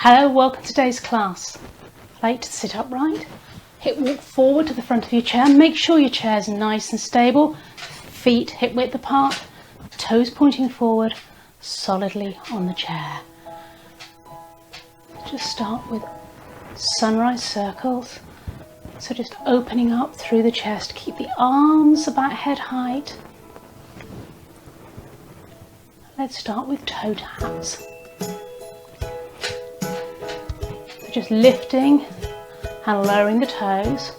Hello, welcome to today's class. Like to sit upright, hip walk forward to the front of your chair. Make sure your chair is nice and stable, feet hip width apart, toes pointing forward, solidly on the chair. Just start with sunrise circles. So just opening up through the chest, keep the arms about head height. Let's start with toe taps. Just lifting and lowering the toes.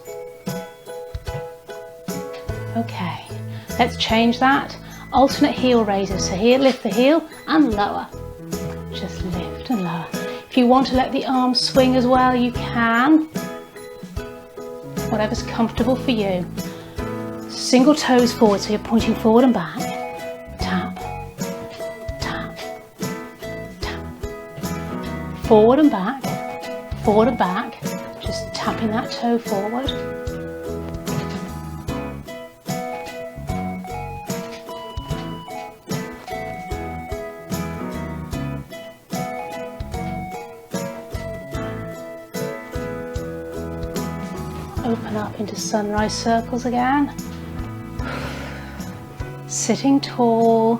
Okay, let's change that. Alternate heel raises. So here, lift the heel and lower. Just lift and lower. If you want to let the arms swing as well, you can. Whatever's comfortable for you. Single toes forward, so you're pointing forward and back. Tap, tap, tap. Forward and back. Forward and back, just tapping that toe forward. Open up into sunrise circles again. Sitting tall,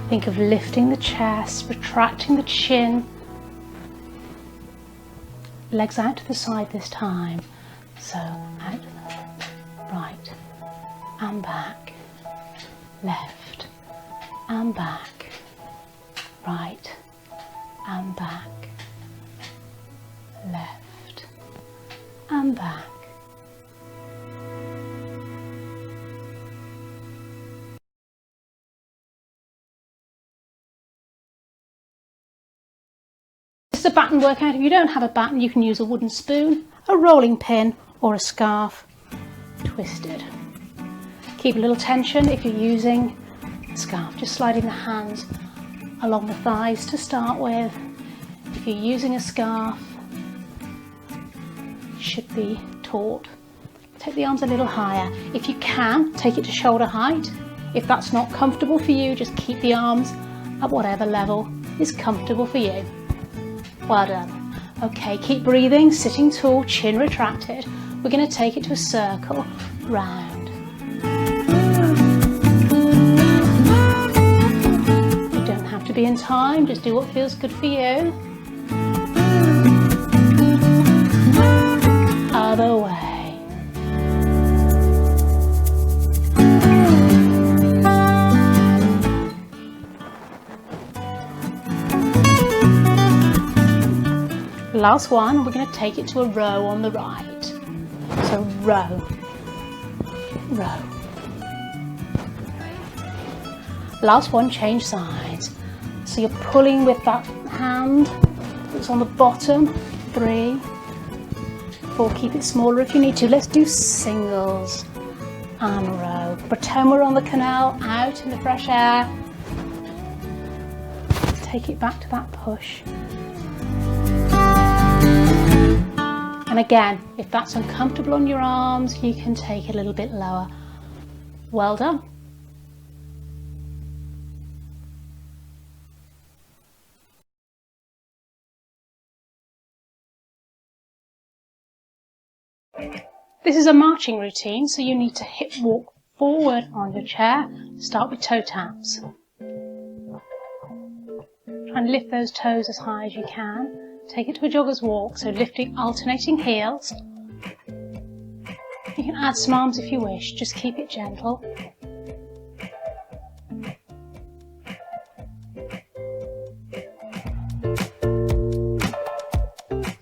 think of lifting the chest, retracting the chin. Legs out to the side this time. So out, right and back, left and back, right and back, left and back. This is a batten workout. If you don't have a batten, you can use a wooden spoon, a rolling pin or a scarf twisted. Keep a little tension if you're using a scarf, just sliding the hands along the thighs to start with. If you're using a scarf, it should be taut. Take the arms a little higher. If you can, take it to shoulder height. If that's not comfortable for you, just keep the arms at whatever level is comfortable for you. Well done. Okay, keep breathing, sitting tall, chin retracted. We're going to take it to a circle, round. You don't have to be in time, just do what feels good for you. Other way. Last one, we're going to take it to a row on the right. So row, row. Last one, change sides. So you're pulling with that hand that's on the bottom. 3, 4, keep it smaller if you need to. Let's do singles and row. Pretend we're on the canal, out in the fresh air. Take it back to that push. And again, if that's uncomfortable on your arms, you can take it a little bit lower. Well done. This is a marching routine, so you need to hip walk forward on your chair. Start with toe taps. Try and lift those toes as high as you can. Take it to a jogger's walk, so lifting, alternating heels. You can add some arms if you wish, just keep it gentle.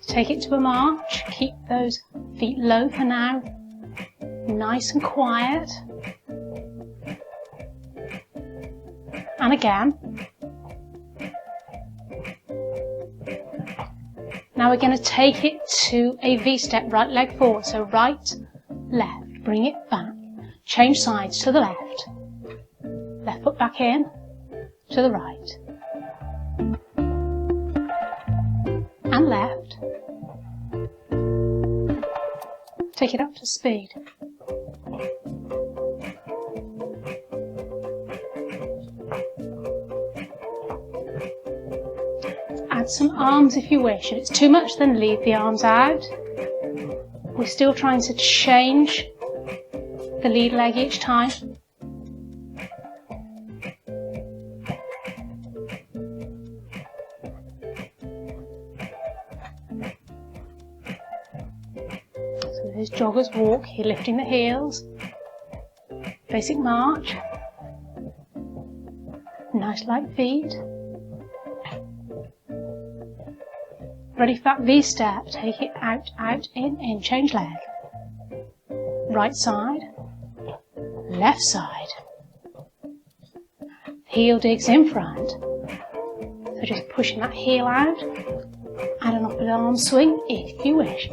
Take it to a march, keep those feet low for now, nice and quiet. And again. Now we're going to take it to a V-step, right leg forward. So right, left, bring it back. Change sides to the left. Left foot back in, to the right. And left. Take it up to speed. Add some arms if you wish. If it's too much, then leave the arms out. We're still trying to change the lead leg each time. So there's jogger's walk, here lifting the heels. Basic march. Nice light feet. Ready for that V-step, take it out, out, in, change leg. Right side, left side. Heel digs in front. So just pushing that heel out. Add an upper arm swing if you wish.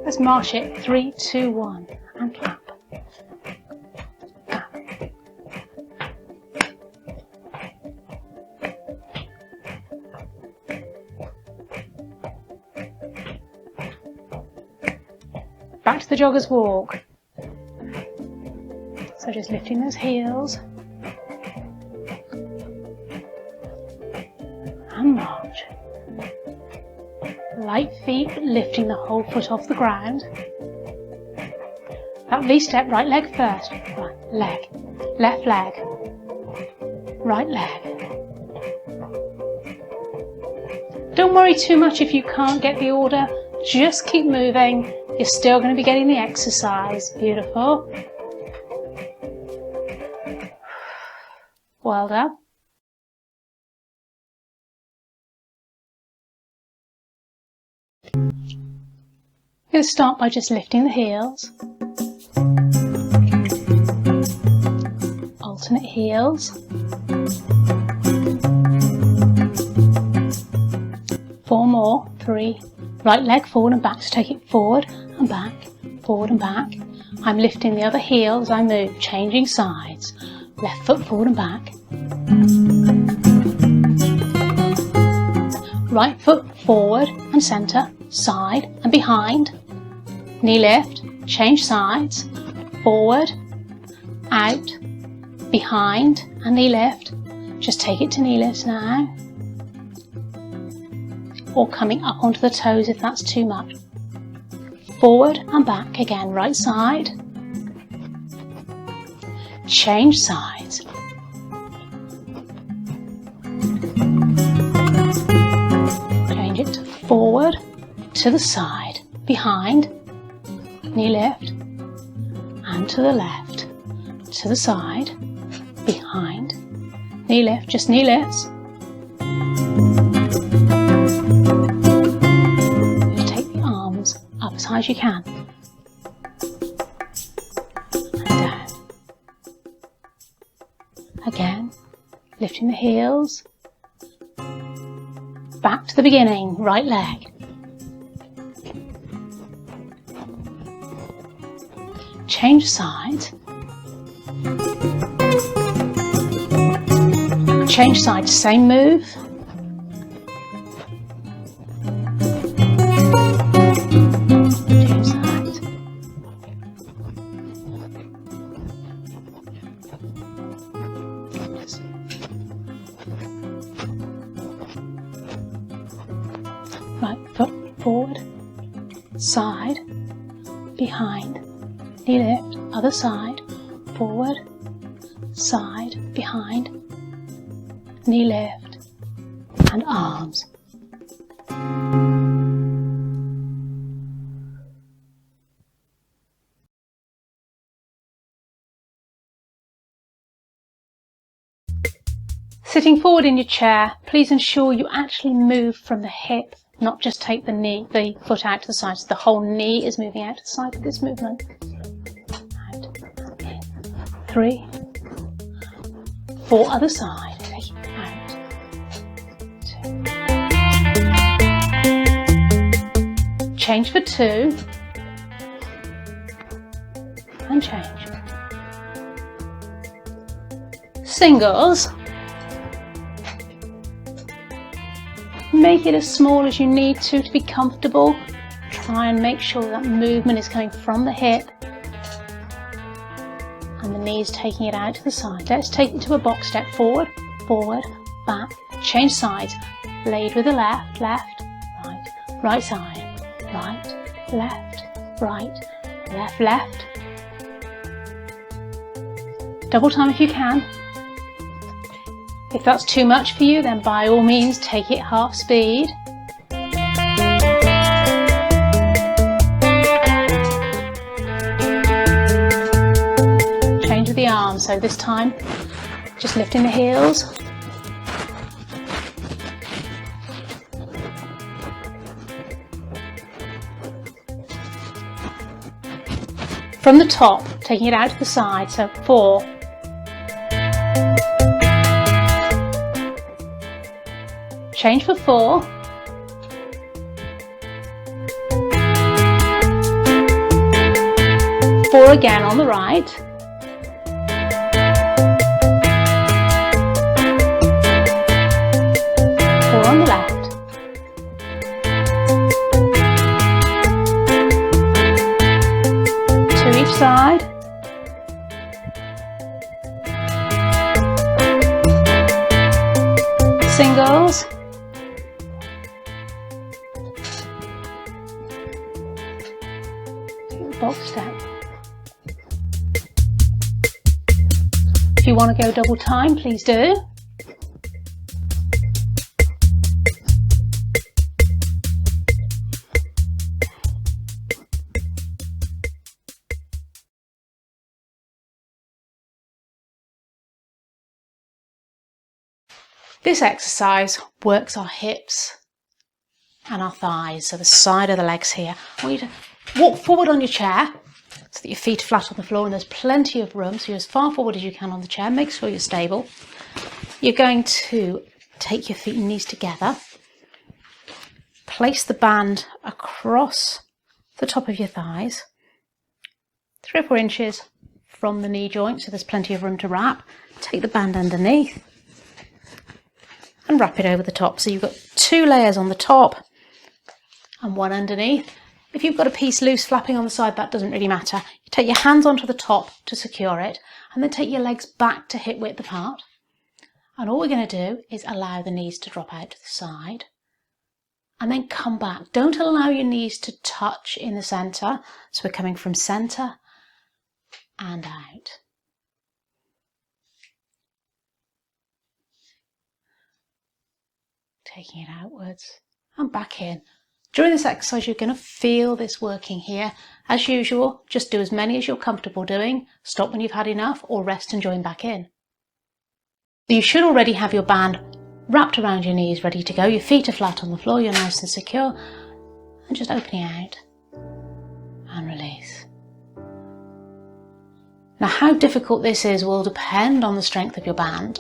Let's march it, 3, 2, 1, and clap. Back to the jogger's walk. So just lifting those heels. And march. Light feet, but lifting the whole foot off the ground. That V-step, right leg first. Right leg, left leg, right leg. Don't worry too much if you can't get the order. Just keep moving. You're still going to be getting the exercise. Beautiful. Well done. I'm going to start by just lifting the heels. Alternate heels. 4 more. 3. Right leg forward and back, so take it forward and back, forward and back. I'm lifting the other heel as I move, changing sides. Left foot forward and back. Right foot forward and centre, side and behind. Knee lift, change sides, forward, out, behind and knee lift. Just take it to knee lifts now. Or coming up onto the toes if that's too much. Forward and back again, right side. Change sides. Change it to forward, to the side, behind, knee lift, and to the left, to the side, behind, knee lift, just knee lifts. Up as high as you can. And down. Again, lifting the heels. Back to the beginning, right leg. Change sides. Change sides, same move. Right foot forward, side, behind, knee lift, other side, forward, side, behind, knee lift, and arms. Sitting forward in your chair, please ensure you actually move from the hip, not just take the foot out to the side. So the whole knee is moving out to the side of this movement. Out, in. 3, 4, other side. Take it out. 2. Change for 2. And change. Singles. Make it as small as you need to be comfortable. Try and make sure that movement is coming from the hip. and the knees taking it out to the side. Let's take it to a box step, forward, forward, back, change sides, blade with the left, left, right, right side, right, left, right, left, left. Double time if you can. If that's too much for you, then by all means take it half speed. Change with the arms, so this time just lifting the heels. From the top, taking it out to the side, so 4. Change for 4. 4 again on the right. 4 on the left. Side. Singles. Box step. If you want to go double time, please do. This exercise works our hips and our thighs, so the side of the legs here. I want you to walk forward on your chair so that your feet are flat on the floor and there's plenty of room, so you're as far forward as you can on the chair. Make sure you're stable. You're going to take your feet and knees together, place the band across the top of your thighs, 3 or 4 inches from the knee joint, so there's plenty of room to wrap. Take the band underneath and wrap it over the top. So you've got 2 layers on the top and 1 underneath. If you've got a piece loose flapping on the side, that doesn't really matter. You take your hands onto the top to secure it and then take your legs back to hip width apart. And all we're going to do is allow the knees to drop out to the side and then come back. Don't allow your knees to touch in the centre. So we're coming from centre and out. Taking it outwards and back in. During this exercise, you're going to feel this working here. As usual, just do as many as you're comfortable doing. Stop when you've had enough or rest and join back in. You should already have your band wrapped around your knees, ready to go. Your feet are flat on the floor, you're nice and secure. And just opening out and release. Now, how difficult this is will depend on the strength of your band.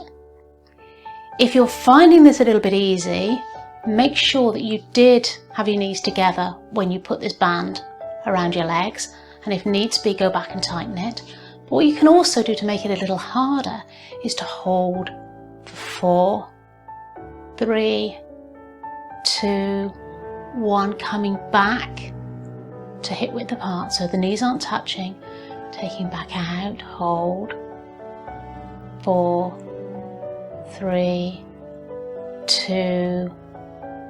If you're finding this a little bit easy, make sure that you did have your knees together when you put this band around your legs, and if needs be, go back and tighten it. But what you can also do to make it a little harder is to hold for 4, 3, 2, 1, coming back to hip width apart so the knees aren't touching, taking back out, hold, 4, 3, 2,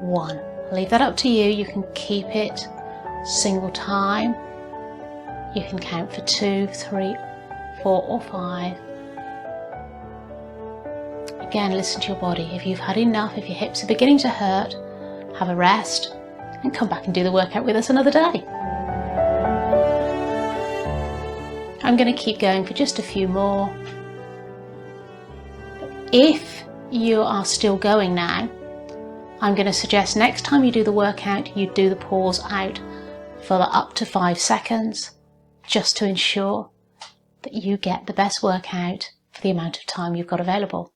1. Leave that up to you. You can keep it single time. You can count for 2, 3, 4 or 5. Again, listen to your body. If you've had enough, if your hips are beginning to hurt, have a rest and come back and do the workout with us another day. I'm going to keep going for just a few more. If you are still going now, I'm going to suggest next time you do the workout, you do the pause out for up to 5 seconds, just to ensure that you get the best workout for the amount of time you've got available.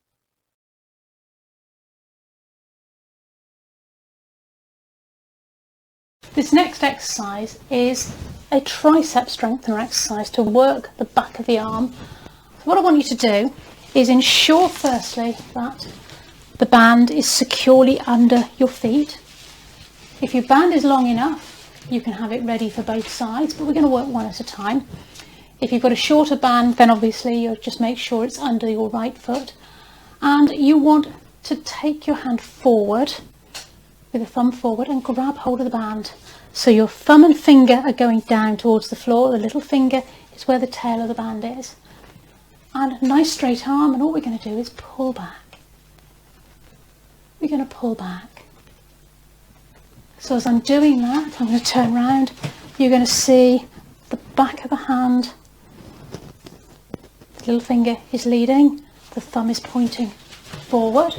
This next exercise is a tricep strengthener exercise to work the back of the arm. So what I want you to do is ensure firstly that the band is securely under your feet. If your band is long enough, you can have it ready for both sides, but we're going to work one at a time. If you've got a shorter band, then obviously you'll just make sure it's under your right foot. And you want to take your hand forward with the thumb forward and grab hold of the band. So your thumb and finger are going down towards the floor. The little finger is where the tail of the band is. And a nice straight arm, and all we're going to do is pull back. We're going to pull back. So as I'm doing that, I'm going to turn around. You're going to see the back of the hand. The little finger is leading, the thumb is pointing forward,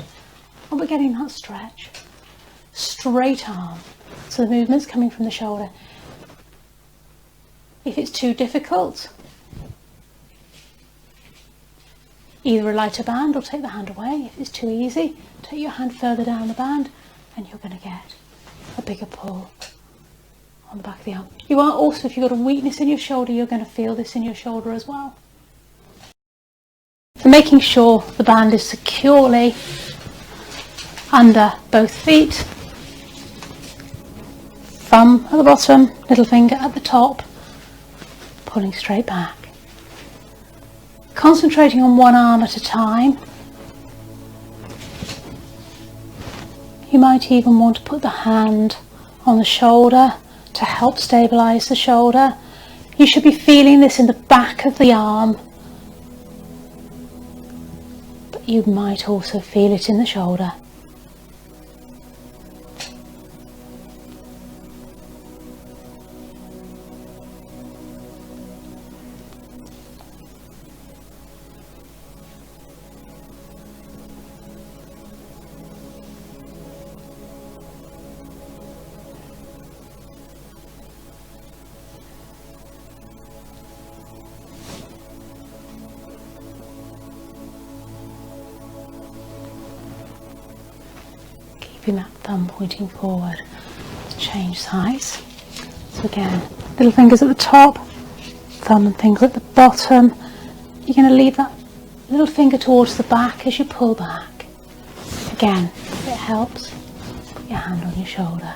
and we're getting that stretch. Straight arm, so the movement's coming from the shoulder. If it's too difficult, either a lighter band or take the hand away. If it's too easy, take your hand further down the band and you're going to get a bigger pull on the back of the arm. You are also, if you've got a weakness in your shoulder, you're going to feel this in your shoulder as well. So making sure the band is securely under both feet, thumb at the bottom, little finger at the top, pulling straight back. Concentrating on one arm at a time. You might even want to put the hand on the shoulder to help stabilise the shoulder. You should be feeling this in the back of the arm, but you might also feel it in the shoulder. Keeping that thumb pointing forward. Change size. So again, little fingers at the top, thumb and finger at the bottom. You're going to leave that little finger towards the back as you pull back. Again, if it helps, put your hand on your shoulder.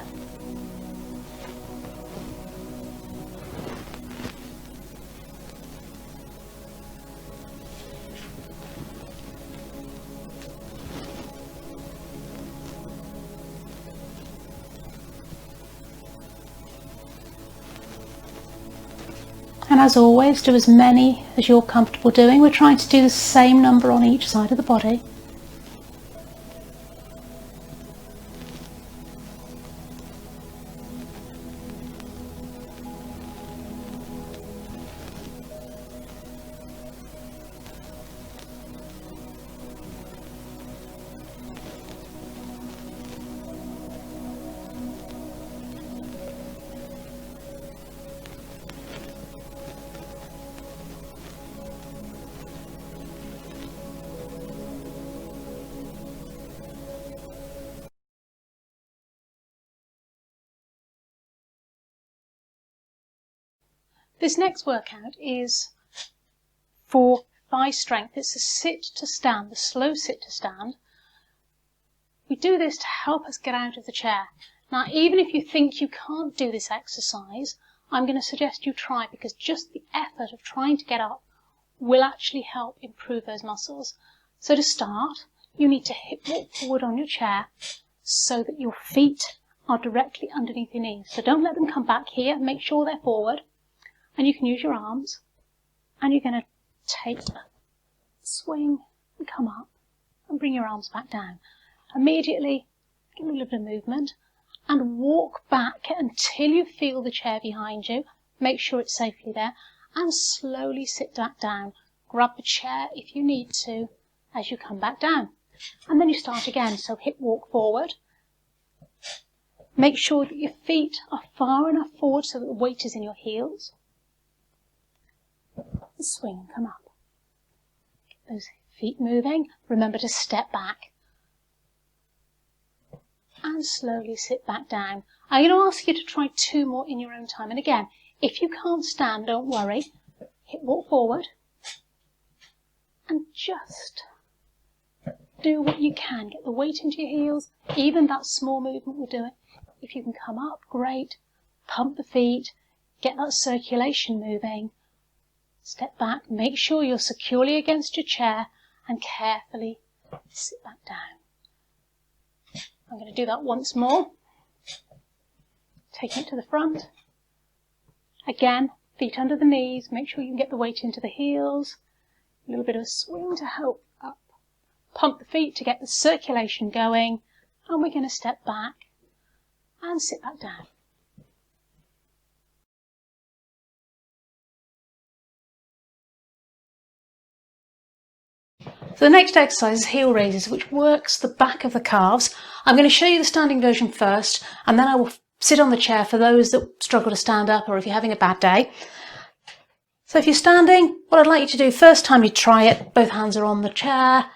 And as always, do as many as you're comfortable doing. We're trying to do the same number on each side of the body. This next workout is for thigh strength. It's a sit to stand, the slow sit to stand. We do this to help us get out of the chair. Now, even if you think you can't do this exercise, I'm going to suggest you try, because just the effort of trying to get up will actually help improve those muscles. So to start, you need to hip walk forward on your chair so that your feet are directly underneath your knees. So don't let them come back here, make sure they're forward. And you can use your arms, and you're going to take a swing and come up and bring your arms back down. Immediately give a little bit of movement and walk back until you feel the chair behind you. Make sure it's safely there, and slowly sit back down. Grab the chair if you need to as you come back down. And then you start again, so hip walk forward. Make sure that your feet are far enough forward so that the weight is in your heels. Swing and come up. Get those feet moving. Remember to step back. And slowly sit back down. I'm going to ask you to try 2 more in your own time. And again, if you can't stand, don't worry. Hip walk forward. And just do what you can. Get the weight into your heels. Even that small movement will do it. If you can come up, great. Pump the feet. Get that circulation moving. step back, make sure you're securely against your chair and carefully sit back down. I'm going to do that once more. Taking it to the front. Again, feet under the knees, make sure you can get the weight into the heels. A little bit of a swing to help up. Pump the feet to get the circulation going, and we're going to step back and sit back down. So the next exercise is heel raises, which works the back of the calves. I'm going to show you the standing version first, and then I will sit on the chair for those that struggle to stand up or if you're having a bad day. So if you're standing, what I'd like you to do, first time you try it, both hands are on the chair,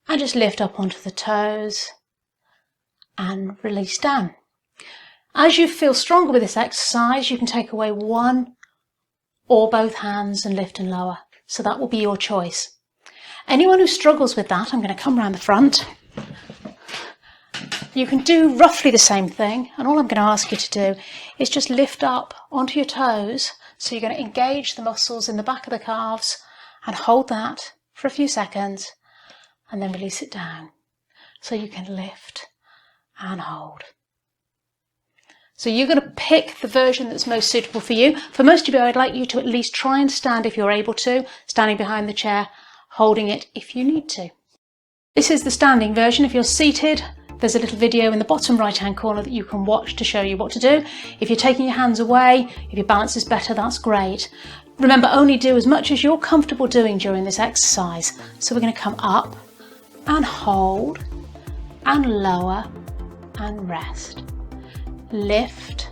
and just lift up onto the toes and release down. As you feel stronger with this exercise, you can take away one or both hands and lift and lower. So that will be your choice. Anyone who struggles with that, I'm going to come around the front. You can do roughly the same thing, and all I'm going to ask you to do is just lift up onto your toes. So you're going to engage the muscles in the back of the calves and hold that for a few seconds and then release it down. So you can lift and hold. So you're going to pick the version that's most suitable for you. For most of you, I'd like you to at least try and stand if you're able to, standing behind the chair, holding it if you need to. This is the standing version. If you're seated, there's a little video in the bottom right hand corner that you can watch to show you what to do. If you're taking your hands away, if your balance is better, that's great. Remember, only do as much as you're comfortable doing during this exercise. So we're going to come up and hold and lower and rest. Lift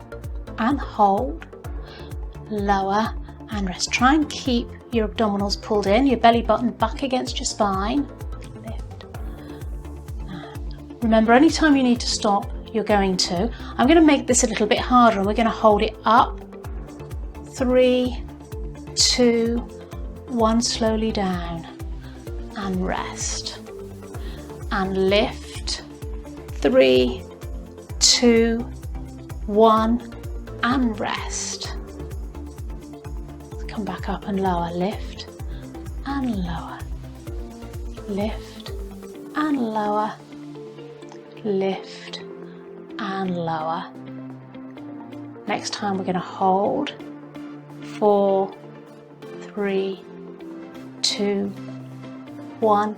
and hold, lower and rest. Try and keep your abdominals pulled in, your belly button back against your spine. Lift. Remember, anytime you need to stop, you're going to. I'm going to make this a little bit harder, and we're going to hold it up. 3, 2, 1, slowly down and rest. And lift. 3, 2, 1 and rest. Come back up and lower, lift and lower, lift and lower, lift and lower. Next time we're going to hold. 4, 3, 2, 1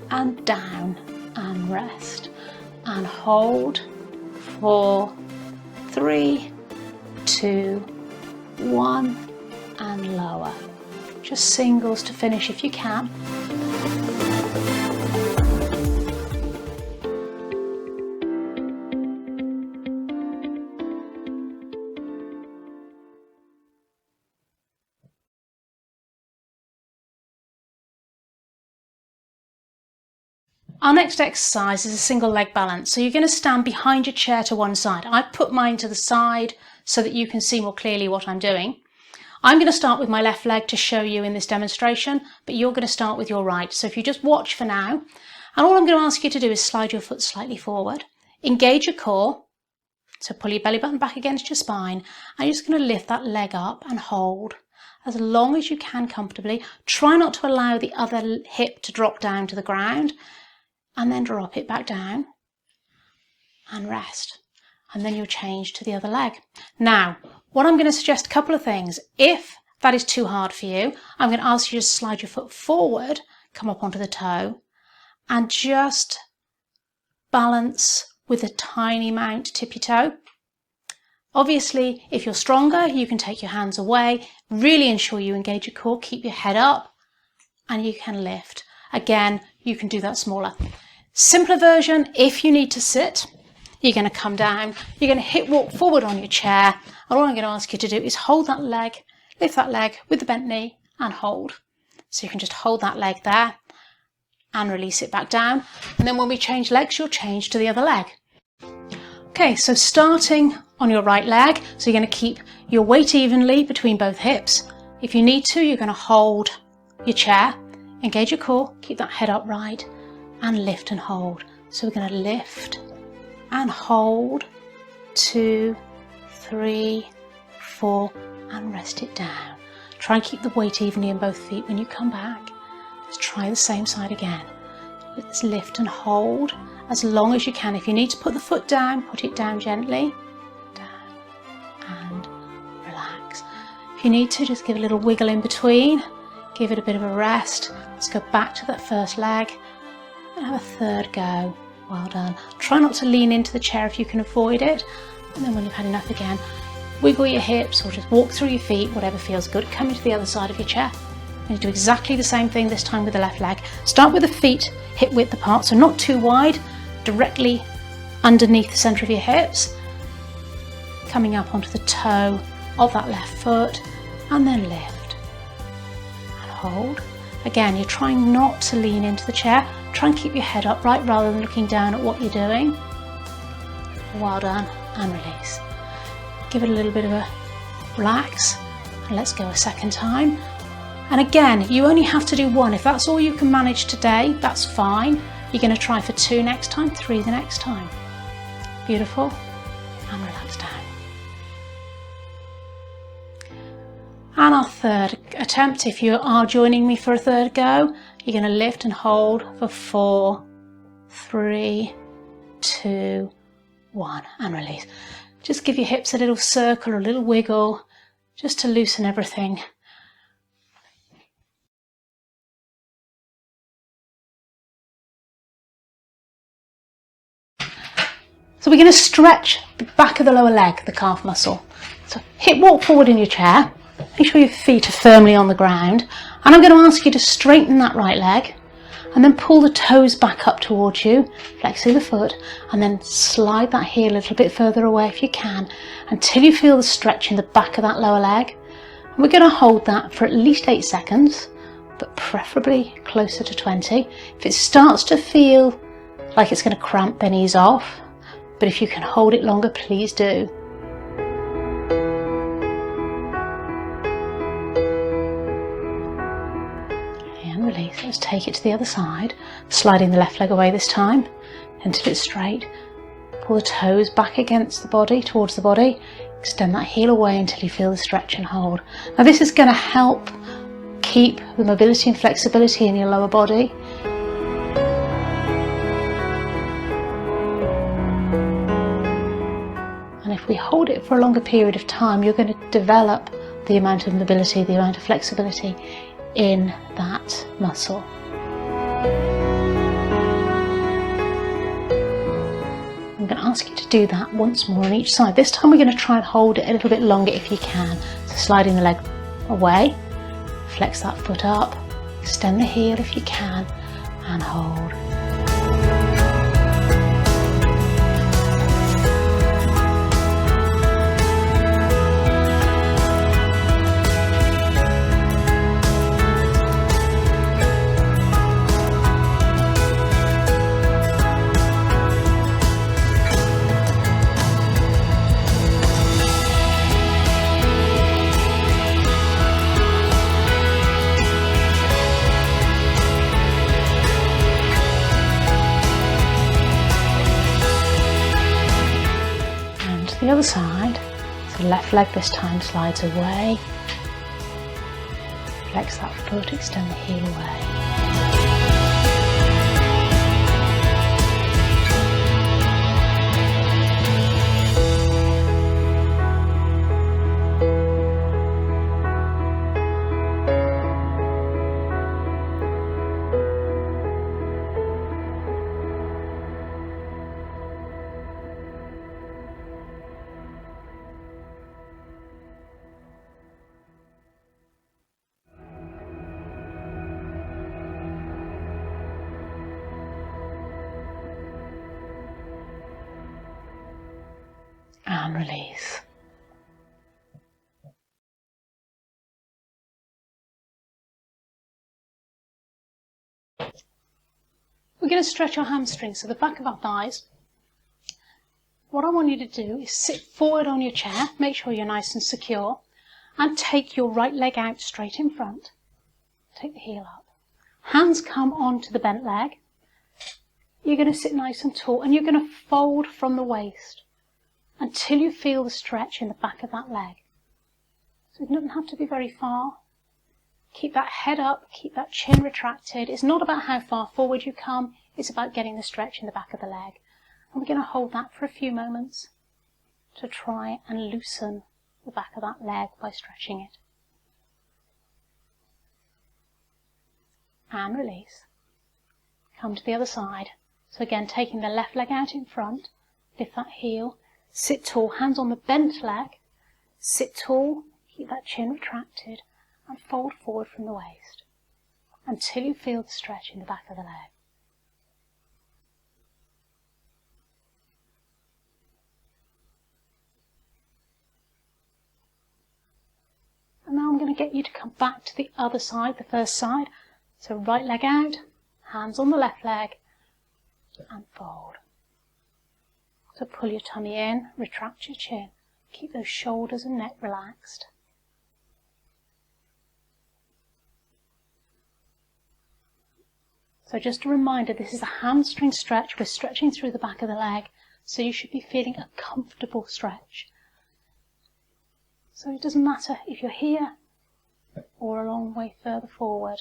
and down and rest and hold. 4, 3, 2, 1 and lower. Just singles to finish if you can. Our next exercise is a single leg balance. So you're going to stand behind your chair to one side. I put mine to the side so that you can see more clearly what I'm doing. I'm going to start with my left leg to show you in this demonstration, but you're going to start with your right. So if you just watch for now, and all I'm going to ask you to do is slide your foot slightly forward, engage your core, so pull your belly button back against your spine, and you're just going to lift that leg up and hold as long as you can comfortably. Try not to allow the other hip to drop down to the ground, and then drop it back down and rest. And then you'll change to the other leg. Now, what I'm going to suggest a couple of things. If that is too hard for you, I'm going to ask you to slide your foot forward, come up onto the toe, and just balance with a tiny amount, tip your toe. Obviously, if you're stronger, you can take your hands away, really ensure you engage your core, keep your head up, and you can lift. Again, you can do that smaller. Simpler version, if you need to sit, you're going to come down, you're going to hip walk forward on your chair, and all I'm going to ask you to do is hold that leg, lift that leg with the bent knee and hold. So you can just hold that leg there and release it back down. And then when we change legs, you'll change to the other leg. Okay, so starting on your right leg, so you're going to keep your weight evenly between both hips. If you need to, you're going to hold your chair, engage your core, keep that head upright, and lift and hold. So we're going to lift and hold, 2, 3, 4, and rest it down. Try and keep the weight evenly in both feet. When you come back, just try the same side again. Let's lift and hold as long as you can. If you need to put the foot down, put it down gently. Down and relax. If you need to, just give a little wiggle in between. Give it a bit of a rest. Let's go back to that first leg and have a third go. Well done. Try not to lean into the chair if you can avoid it. And then when you've had enough again, wiggle your hips or just walk through your feet, whatever feels good. Come into the other side of your chair. And do exactly the same thing this time with the left leg. Start with the feet hip width apart, so not too wide, directly underneath the centre of your hips. Coming up onto the toe of that left foot and then lift and hold. Again, you're trying not to lean into the chair. Try and keep your head upright rather than looking down at what you're doing. Well done, and release. Give it a little bit of a relax, and let's go a second time. And again, you only have to do one. If that's all you can manage today, that's fine. You're going to try for 2 next time, 3 the next time. Beautiful, and relax down. And our third attempt, if you are joining me for a third go, you're going to lift and hold for 4, 3, 2, 1, and release. Just give your hips a little circle or a little wiggle, just to loosen everything. So we're going to stretch the back of the lower leg, the calf muscle. So hip walk forward in your chair. Make sure your feet are firmly on the ground. And I'm going to ask you to straighten that right leg and then pull the toes back up towards you, flexing the foot, and then slide that heel a little bit further away if you can until you feel the stretch in the back of that lower leg. And we're going to hold that for at least 8 seconds, but preferably closer to 20. If it starts to feel like it's going to cramp, then ease off. But if you can hold it longer, please do. And release. Let's take it to the other side, sliding the left leg away this time until it's straight. Pull the toes back against the body, towards the body. Extend that heel away until you feel the stretch and hold. Now this is going to help keep the mobility and flexibility in your lower body. And if we hold it for a longer period of time, you're going to develop the amount of mobility, the amount of flexibility in that muscle. I'm going to ask you to do that once more on each side. This time we're going to try and hold it a little bit longer if you can. So sliding the leg away, flex that foot up, extend the heel if you can, and hold. The other side, so left leg this time slides away, flex that foot, extend the heel away. And release. We're going to stretch our hamstrings, so the back of our thighs. What I want you to do is sit forward on your chair, make sure you're nice and secure, and take your right leg out straight in front. Take the heel up. Hands come onto the bent leg. You're going to sit nice and tall, and you're going to fold from the waist until you feel the stretch in the back of that leg. So it doesn't have to be very far, Keep that head up, keep that chin retracted. It's not about how far forward you come, it's about getting the stretch in the back of the leg. And we're going to hold that for a few moments to try and loosen the back of that leg by stretching it. And release. Come to the other side. So again, taking the left leg out in front, lift that heel, sit tall, hands on the bent leg, sit tall, keep that chin retracted, and fold forward from the waist until you feel the stretch in the back of the leg. And now I'm going to get you to come back to the other side, the first side. So right leg out, hands on the left leg, and fold. So pull your tummy in, retract your chin, keep those shoulders and neck relaxed. So just a reminder, this is a hamstring stretch. We're stretching through the back of the leg, so you should be feeling a comfortable stretch. So it doesn't matter if you're here or a long way further forward.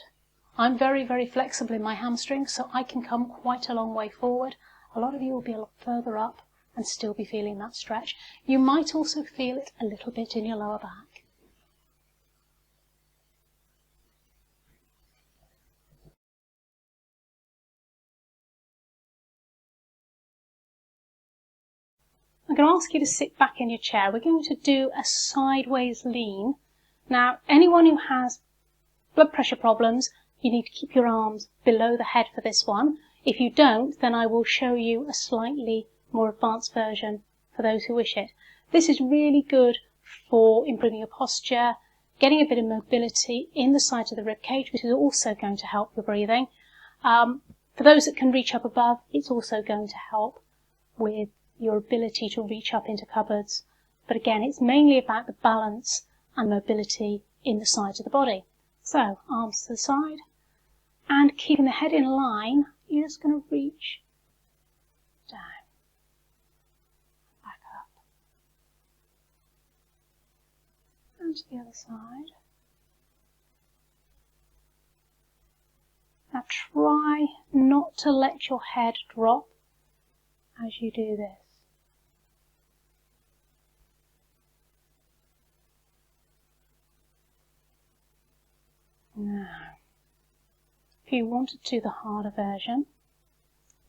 I'm very, very flexible in my hamstrings, so I can come quite a long way forward. A lot of you will be a lot further up and still be feeling that stretch. You might also feel it a little bit in your lower back. I'm going to ask you to sit back in your chair. We're going to do a sideways lean. Now, anyone who has blood pressure problems, you need to keep your arms below the head for this one. If you don't, then I will show you a slightly more advanced version for those who wish it. This is really good for improving your posture, getting a bit of mobility in the sides of the rib cage, which is also going to help your breathing. For those that can reach up above, it's also going to help with your ability to reach up into cupboards. But again, it's mainly about the balance and mobility in the sides of the body. So, arms to the side, and keeping the head in line, you're just going to reach down, back up, and to the other side. Now try not to let your head drop as you do this. Now, if you want to do the harder version,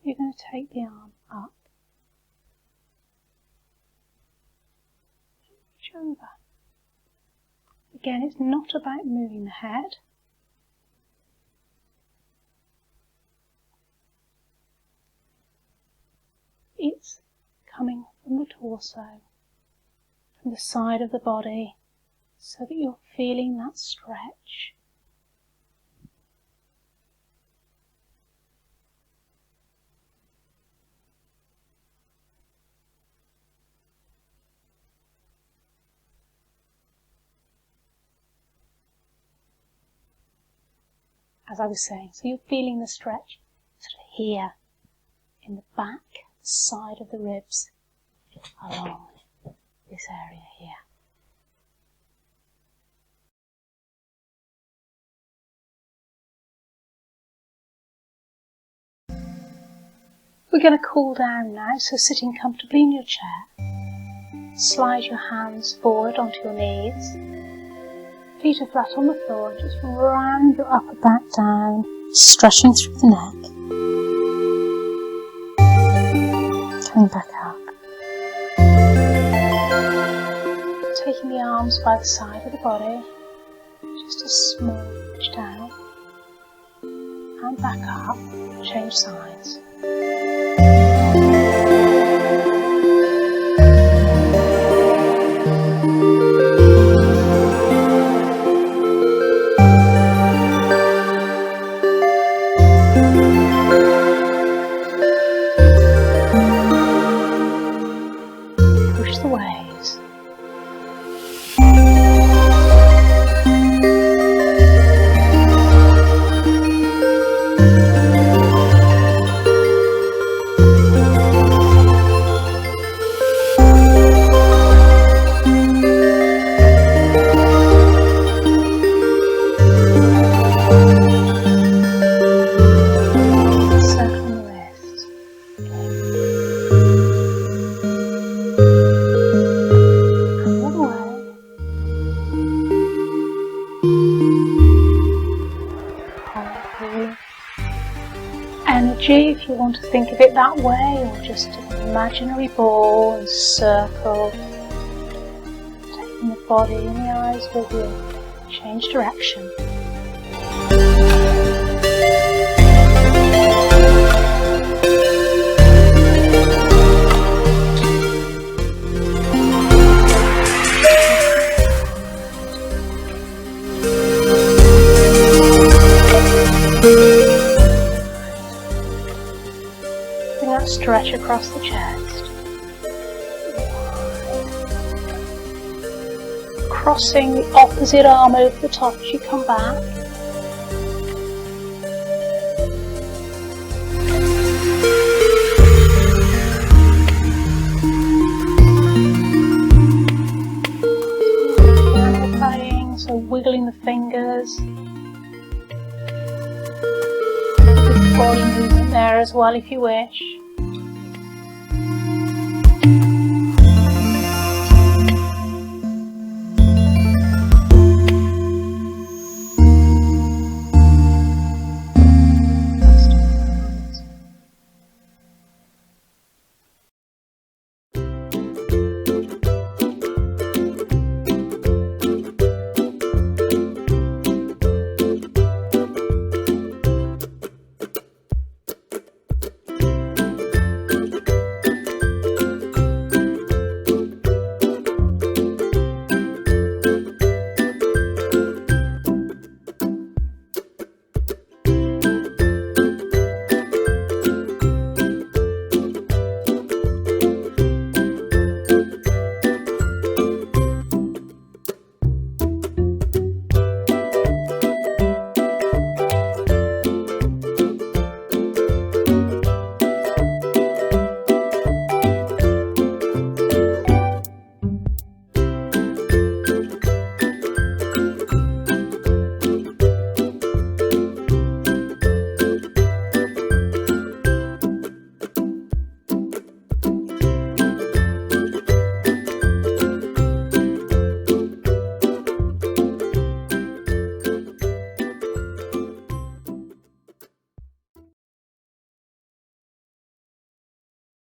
you're going to take the arm up, reach over. Again, it's not about moving the head. It's coming from the torso, from the side of the body, so that you're feeling that stretch. As I was saying, so you're feeling the stretch sort of here, in the back, side of the ribs, along this area here. We're going to cool down now, so sitting comfortably in your chair, slide your hands forward onto your knees, feet are flat on the floor, just round your upper back down, stretching through the neck, coming back up, taking the arms by the side of the body, just a small reach down, and back up, change sides. Push the waves. cooling energy, if you want to think of it that way, or just an imaginary ball and circle, taking the body and the eyes with you. Change direction. Bring that stretch across the chest. Crossing the opposite arm over the top as you come back. Piano playing, so wiggling the fingers. Body movement there as well if you wish.